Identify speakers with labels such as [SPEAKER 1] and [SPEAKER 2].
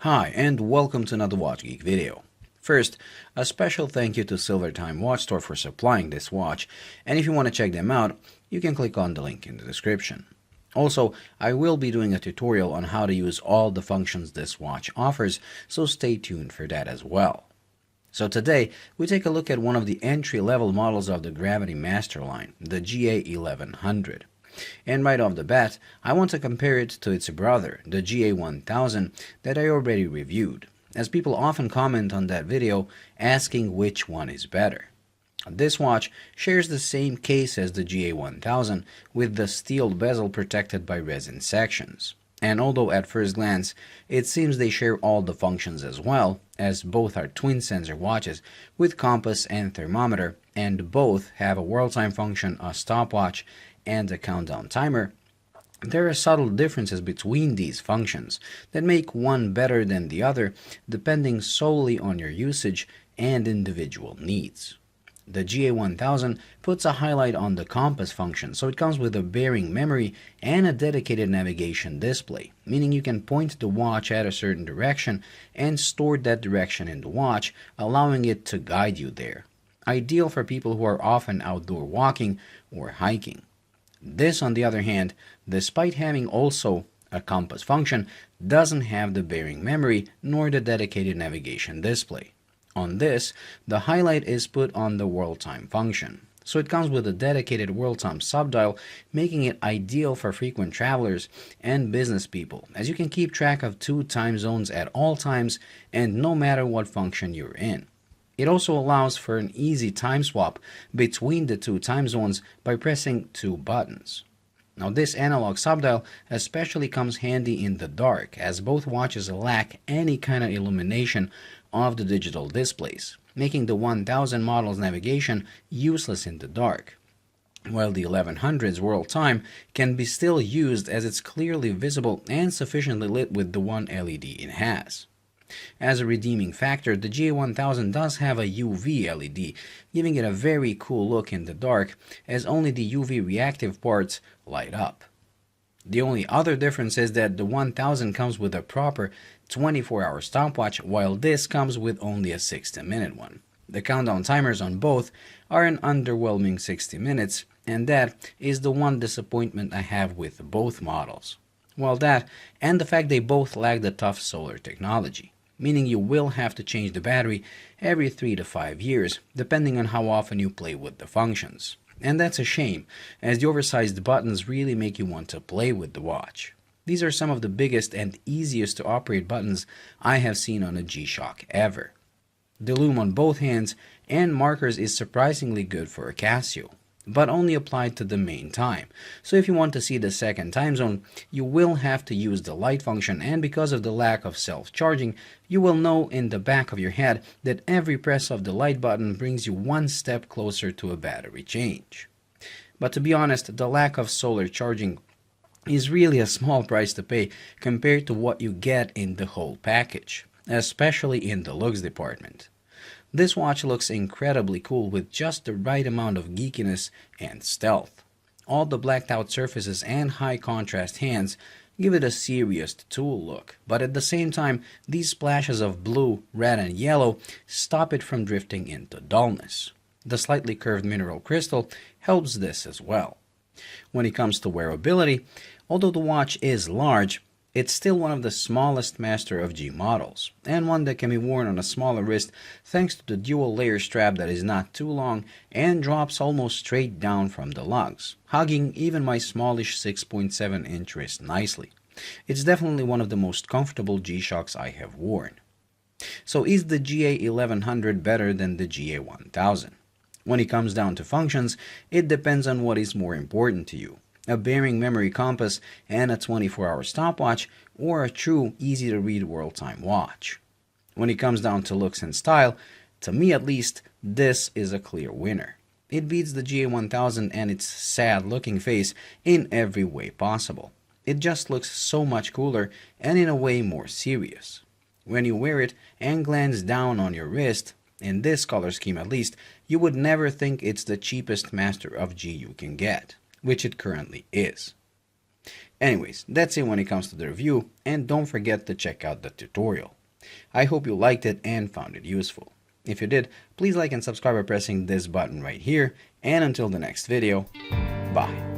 [SPEAKER 1] Hi, and welcome to another Watch Geek video. First, a special thank you to Silvertime Watch Store for supplying this watch, and if you want to check them out, you can click on the link in the description. Also, I will be doing a tutorial on how to use all the functions this watch offers, so stay tuned for that as well. So today, we take a look at one of the entry-level models of the Gravitymaster line, the GA1100. And right off the bat, I want to compare it to its brother, the GA1000, that I already reviewed, as people often comment on that video asking which one is better. This watch shares the same case as the GA1000 with the steel bezel protected by resin sections. And although at first glance it seems they share all the functions as well, as both are twin sensor watches with compass and thermometer, and both have a world time function, a stopwatch, and a countdown timer, there are subtle differences between these functions that make one better than the other depending solely on your usage and individual needs. The GA1000 puts a highlight on the compass function, so it comes with a bearing memory and a dedicated navigation display, meaning you can point the watch at a certain direction and store that direction in the watch, allowing it to guide you there. Ideal for people who are often outdoor walking or hiking. This, on the other hand, despite having also a compass function, doesn't have the bearing memory nor the dedicated navigation display. On this, the highlight is put on the world time function. So it comes with a dedicated world time subdial, making it ideal for frequent travelers and business people, as you can keep track of 2 time zones at all times and no matter what function you're in. It also allows for an easy time swap between the 2 time zones by pressing 2 buttons. Now this analog subdial especially comes handy in the dark, as both watches lack any kind of illumination of the digital displays, making the 1000 model's navigation useless in the dark, while the 1100's world time can be still used as it's clearly visible and sufficiently lit with the one LED it has. As a redeeming factor, the GA1000 does have a UV LED, giving it a very cool look in the dark, as only the UV reactive parts light up. The only other difference is that the 1000 comes with a proper 24-hour stopwatch, while this comes with only a 60-minute one. The countdown timers on both are an underwhelming 60 minutes, and that is the one disappointment I have with both models. Well, that and the fact they both lack the tough solar technology, meaning you will have to change the battery every 3 to 5 years, depending on how often you play with the functions. And that's a shame, as the oversized buttons really make you want to play with the watch. These are some of the biggest and easiest to operate buttons I have seen on a G-Shock ever. The lume on both hands and markers is surprisingly good for a Casio, but only applied to the main time. So if you want to see the second time zone, you will have to use the light function, and because of the lack of self-charging, you will know in the back of your head that every press of the light button brings you one step closer to a battery change. But to be honest, the lack of solar charging is really a small price to pay compared to what you get in the whole package, especially in the looks department. This watch looks incredibly cool with just the right amount of geekiness and stealth. All the blacked out surfaces and high contrast hands give it a serious tool look, but at the same time, these splashes of blue, red, and yellow stop it from drifting into dullness. The slightly curved mineral crystal helps this as well. When it comes to wearability, although the watch is large, it's still one of the smallest Master of G models, and one that can be worn on a smaller wrist thanks to the dual layer strap that is not too long and drops almost straight down from the lugs, hugging even my smallish 6.7-inch wrist nicely. It's definitely one of the most comfortable G-Shocks I have worn. So is the GA1100 better than the GA1000? When it comes down to functions, it depends on what is more important to you. A bearing memory compass and a 24-hour stopwatch, or a true easy-to-read world time watch. When it comes down to looks and style, to me at least, this is a clear winner. It beats the GA1000 and its sad-looking face in every way possible. It just looks so much cooler and in a way more serious. When you wear it and glance down on your wrist, in this color scheme at least, you would never think it's the cheapest Master of G you can get, which it currently is. Anyways, that's it when it comes to the review, and don't forget to check out the tutorial. I hope you liked it and found it useful. If you did, please like and subscribe by pressing this button right here, and until the next video, bye.